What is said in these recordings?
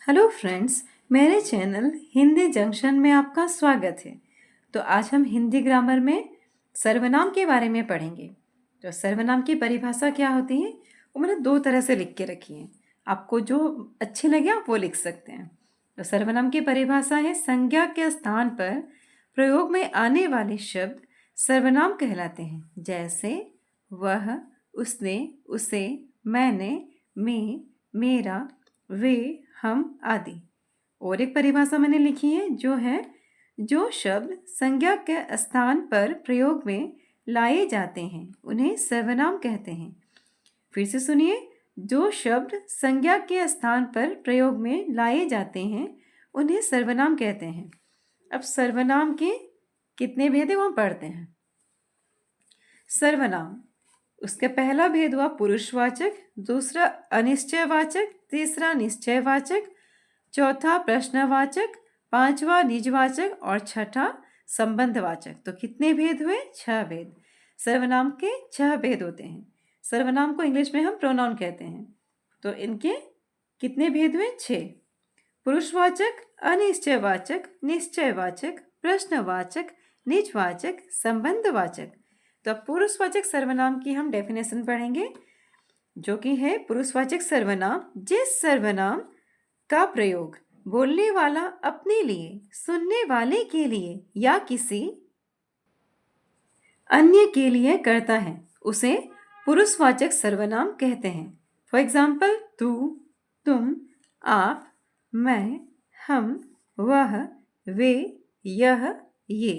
Hello friends, मेरे channel Hindi junction में आपका स्वागत है। तो आज हम हिंदी ग्रामर में सर्वनाम के बारे में पढ़ेंगे। तो सर्वनाम की परिभाषा क्या होती है वो मैंने दो तरह से लिख के रखी है। आपको जो अच्छी लगे आप वो लिख सकते हैं। तो सर्वनाम की परिभाषा है संज्ञा के स्थान पर प्रयोग में आने वाले शब्द सर्वनाम कहलाते हैं, जैसे वह, उसने, उसे, मैंने, मैं, मेरा, वे, हम आदि। और एक परिभाषा मैंने लिखी है जो शब्द संज्ञा के स्थान पर प्रयोग में लाए जाते हैं उन्हें सर्वनाम कहते हैं। फिर से सुनिए, जो शब्द संज्ञा के स्थान पर प्रयोग में लाए जाते हैं उन्हें सर्वनाम कहते हैं। अब सर्वनाम के कितने भेद है वो हम पढ़ते हैं। सर्वनाम, उसका पहला भेद हुआ पुरुषवाचक, दूसरा अनिश्चयवाचक, तीसरा निश्चयवाचक, चौथा प्रश्नवाचक, पांचवा निजवाचक और छठा संबंधवाचक। तो कितने भेद हुए? 6 भेद। सर्वनाम के 6 भेद होते हैं। सर्वनाम को इंग्लिश में हम प्रोनाउन कहते हैं। तो इनके कितने भेद हुए? 6। पुरुषवाचक, अनिश्चयवाचक, निश्चयवाचक, प्रश्नवाचक, निजवाचक, संबंधवाचक। तो अब पुरुषवाचक सर्वनाम की हम डेफिनेशन पढ़ेंगे, जो कि है पुरुषवाचक सर्वनाम जिस सर्वनाम का प्रयोग बोलने वाला अपने लिए, सुनने वाले के लिए या किसी अन्य के लिए करता है उसे पुरुषवाचक सर्वनाम कहते हैं। फॉर एग्जाम्पल, तू, तुम, आप, मैं, हम, वह, वे, यह, ये।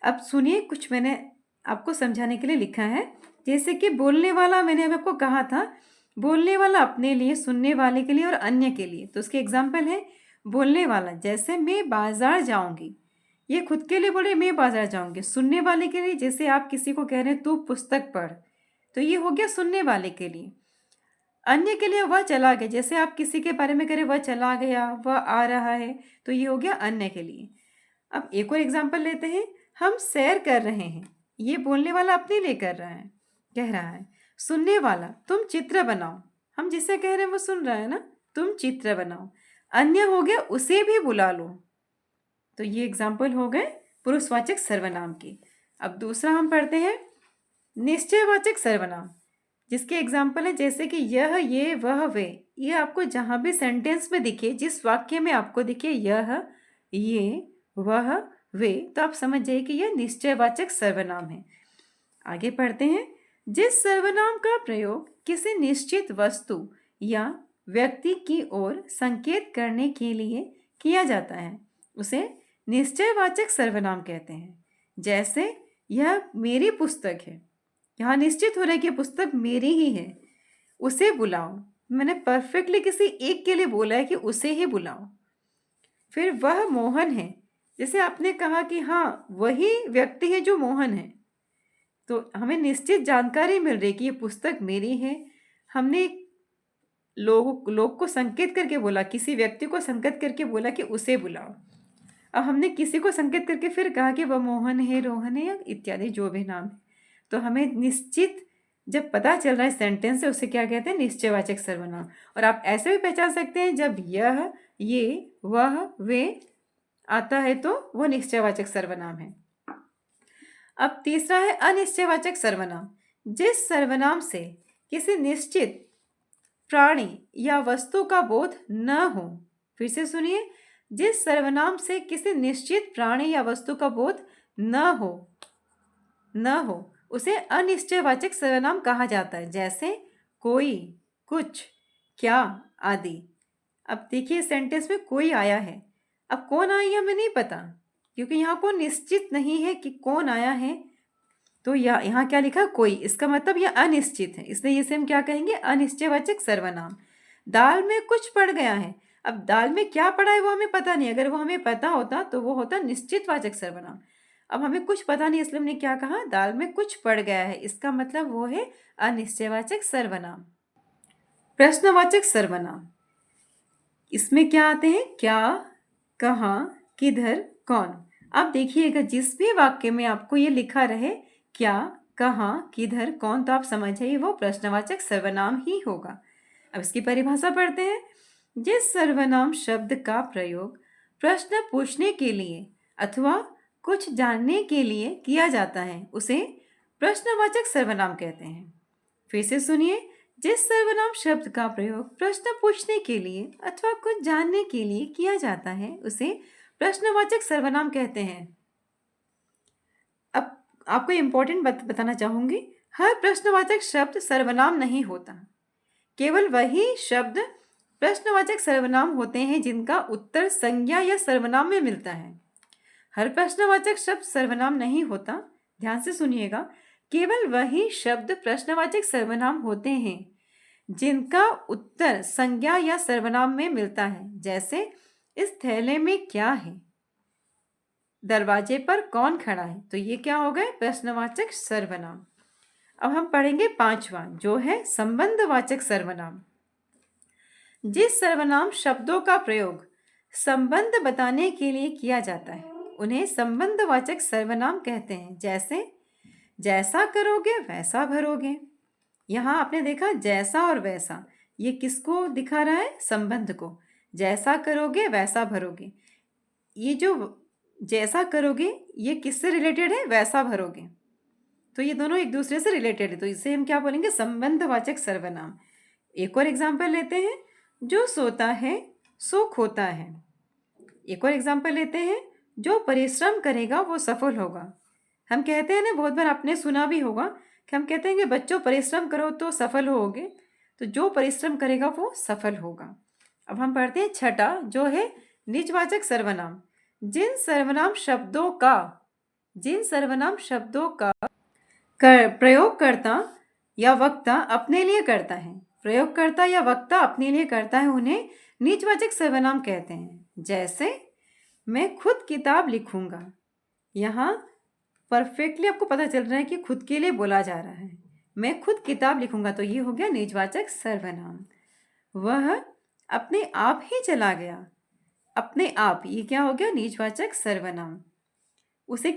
अब सुनिए, कुछ मैंने आपको समझाने के लिए लिखा है। जैसे कि बोलने वाला, मैंने अभी आपको कहा था बोलने वाला अपने लिए, सुनने वाले के लिए और अन्य के लिए। तो उसके एग्जाम्पल है बोलने वाला, जैसे मैं बाजार जाऊंगी, ये खुद के लिए बोले मैं बाजार जाऊंगी। सुनने वाले के लिए, जैसे आप किसी को कह रहे हैं तू पुस्तक पढ़, तो ये हो गया सुनने वाले के लिए। अन्य के लिए वह चला गया, जैसे आप किसी के बारे में कह रहे वह चला गया, वह आ रहा है, तो ये हो गया अन्य के लिए। अब एक और एग्जाम्पल लेते हैं, हम सैर कर रहे हैं, ये बोलने वाला अपने लिए कर रहा है, कह रहा है। सुनने वाला, तुम चित्र बनाओ, हम जिसे कह रहे हैं वो सुन रहा है ना, तुम चित्र बनाओ। अन्य हो गया उसे भी बुला लो। तो ये एग्जाम्पल हो गए पुरुषवाचक सर्वनाम की। अब दूसरा हम पढ़ते हैं निश्चयवाचक सर्वनाम, जिसके एग्जाम्पल है जैसे कि यह, ये, वह, वे। ये आपको जहां भी सेंटेंस में दिखे, जिस वाक्य में आपको दिखे यह, ये, वह, वे, तो आप समझ जाइए कि यह निश्चयवाचक सर्वनाम है। आगे पढ़ते हैं, जिस सर्वनाम का प्रयोग किसी निश्चित वस्तु या व्यक्ति की ओर संकेत करने के लिए किया जाता है उसे निश्चयवाचक सर्वनाम कहते हैं। जैसे यह मेरी पुस्तक है, यहाँ निश्चित हो रहा है कि पुस्तक मेरी ही है। उसे बुलाओ, मैंने परफेक्टली किसी एक के लिए बोला है कि उसे ही बुलाओ। फिर वह मोहन है, जैसे आपने कहा कि हाँ वही व्यक्ति है जो मोहन है, तो हमें निश्चित जानकारी मिल रही है कि ये पुस्तक मेरी है। हमने लोग को संकेत करके बोला, किसी व्यक्ति को संकेत करके बोला कि उसे बुलाओ। अब हमने किसी को संकेत करके फिर कहा कि वह मोहन है, रोहन है या इत्यादि जो भी नाम है। तो हमें निश्चित जब पता चल रहा है सेंटेंस से, उसे क्या कहते हैं? निश्चयवाचक सर्वनाम। और आप ऐसे भी पहचान सकते हैं, जब यह, ये, वह, वे आता है तो वो निश्चयवाचक सर्वनाम है। अब तीसरा है अनिश्चयवाचक सर्वनाम, जिस सर्वनाम से किसी निश्चित प्राणी या वस्तु का बोध न हो। फिर से सुनिए, जिस सर्वनाम से किसी निश्चित प्राणी या वस्तु का बोध न हो उसे अनिश्चयवाचक सर्वनाम कहा जाता है, जैसे कोई, कुछ, क्या आदि। अब देखिए सेंटेंस में कोई आया है, अब कौन आया हमें नहीं पता, क्योंकि यहाँ को निश्चित नहीं है कि कौन आया है। तो यहाँ क्या लिखा? कोई, इसका मतलब यह अनिश्चित है, इसलिए इसे हम क्या कहेंगे? अनिश्चयवाचक सर्वनाम। दाल में कुछ पड़ गया है, अब दाल में क्या पड़ा है वो हमें पता नहीं, अगर वो हमें पता होता तो वो होता निश्चितवाचक सर्वनाम। अब हमें कुछ पता नहीं, इसलिए हमने क्या कहा? दाल में कुछ पड़ गया है, इसका मतलब वो है अनिश्चयवाचक सर्वनाम। प्रश्नवाचक सर्वनाम, इसमें क्या आते हैं? क्या, कहाँ, किधर, कौन। अब देखिएगा, जिस भी वाक्य में आपको ये लिखा रहे क्या, कहाँ, किधर, कौन, तो आप समझ जाइए वो प्रश्नवाचक सर्वनाम ही होगा। अब इसकी परिभाषा पढ़ते हैं। जिस सर्वनाम शब्द का प्रयोग प्रश्न पूछने के लिए अथवा कुछ जानने के लिए किया जाता है उसे प्रश्नवाचक सर्वनाम कहते हैं। फिर से सुनिए, जिस सर्वनाम शब्द का प्रयोग प्रश्न पूछने के लिए अथवा कुछ जानने के लिए किया जाता है उसे प्रश्नवाचक सर्वनाम कहते हैं। अब आपको इम्पोर्टेंट बताना चाहूंगी, हर प्रश्नवाचक शब्द सर्वनाम नहीं होता। केवल वही शब्द प्रश्नवाचक सर्वनाम होते हैं जिनका उत्तर संज्ञा या सर्वनाम में मिलता है। हर प्रश्नवाचक शब्द सर्वनाम नहीं होता। ध्यान से सुनिएगा, केवल वही शब्द प्रश्नवाचक सर्वनाम होते हैं जिनका उत्तर संज्ञा या सर्वनाम में मिलता है। जैसे इस थैले में क्या है, दरवाजे पर कौन खड़ा है, तो ये क्या हो गए प्रश्नवाचक सर्वनाम। अब हम पढ़ेंगे 5वां, जो है संबंधवाचक सर्वनाम। जिस सर्वनाम शब्दों का प्रयोग संबंध बताने के लिए किया जाता है उन्हें संबंधवाचक सर्वनाम कहते हैं। जैसे जैसा करोगे वैसा भरोगे। यहाँ आपने देखा जैसा और वैसा, ये किसको दिखा रहा है, संबंध को। जैसा करोगे वैसा भरोगे, ये जो जैसा करोगे ये किससे रिलेटेड है, वैसा भरोगे, तो ये दोनों एक दूसरे से रिलेटेड है, तो इसे हम क्या बोलेंगे, संबंधवाचक सर्वनाम। एक और एग्जाम्पल लेते हैं, जो सोता है सो खोता है। एक और एग्जाम्पल लेते हैं, जो परिश्रम करेगा वो सफल होगा। हम कहते हैं ना, बहुत बार आपने सुना भी होगा कि हम कहते हैं कि बच्चों परिश्रम करो तो सफल होगे, तो जो परिश्रम करेगा वो सफल होगा। अब हम पढ़ते हैं 6, जो है निजवाचक सर्वनाम। जिन सर्वनाम शब्दों का प्रयोगकर्ता या वक्ता अपने लिए करता है, प्रयोगकर्ता या वक्ता अपने लिए करता है, उन्हें निजवाचक सर्वनाम कहते हैं। जैसे मैं खुद किताब लिखूंगा। यहाँ परफेक्टली आपको पता चल रहा है कि खुद के लिए बोला जा रहा है। मैं खुद किताब लिखूंगा, तो ये हो गया निजवाचक सर्वनाम। वह अपने आप ही चला गया। अपने आप, ये क्या हो गया, निजवाचक सर्वनाम। उसे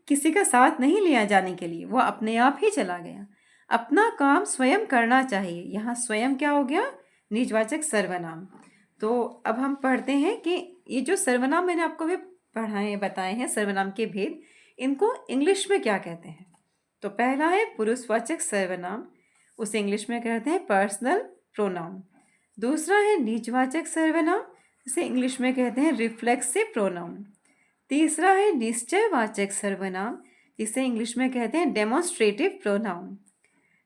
किसी का साथ नहीं लिया जाने के लिए, वो अपने आप ही चला गया। अपना काम स्वयं करना चाहिए। यहाँ स्वयं क्या हो गया, निजवाचक सर्वनाम। तो अब हम पढ़ते हैं कि ये जो सर्वनाम मैंने आपको भी बताए हैं सर्वनाम के भेद, इनको इंग्लिश में क्या कहते हैं। तो पहला है पुरुषवाचक सर्वनाम, उसे इंग्लिश में कहते हैं पर्सनल प्रोनाउन। दूसरा है निजवाचक सर्वनाम, इसे इंग्लिश में कहते हैं रिफ्लेक्सिव प्रोनाउन। तीसरा है निश्चयवाचक सर्वनाम, जिसे इंग्लिश में कहते हैं डेमोन्स्ट्रेटिव प्रोनाउन।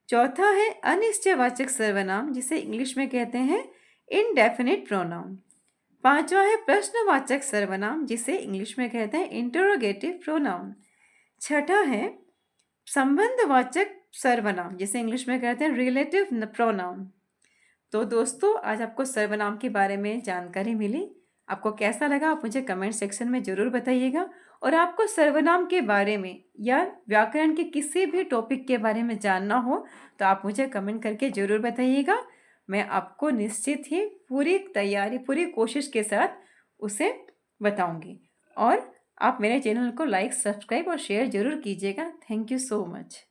चौथा है अनिश्चयवाचक सर्वनाम, जिसे इंग्लिश में कहते हैं इनडेफिनिट प्रोनाउन। पांचवा है प्रश्नवाचक सर्वनाम, जिसे इंग्लिश में कहते हैं इंटरोगेटिव प्रोनाउन। छठा है संबंधवाचक सर्वनाम, जिसे इंग्लिश में कहते हैं रिलेटिव प्रोनाउन। तो दोस्तों, आज आपको सर्वनाम के बारे में जानकारी मिली। आपको कैसा लगा आप मुझे कमेंट सेक्शन में ज़रूर बताइएगा। और आपको सर्वनाम के बारे में या व्याकरण के किसी भी टॉपिक के बारे में जानना हो तो आप मुझे कमेंट करके ज़रूर बताइएगा। मैं आपको निश्चित ही पूरी तैयारी, पूरी कोशिश के साथ उसे बताऊंगी। और आप मेरे चैनल को लाइक, सब्सक्राइब और शेयर ज़रूर कीजिएगा। Thank you so much.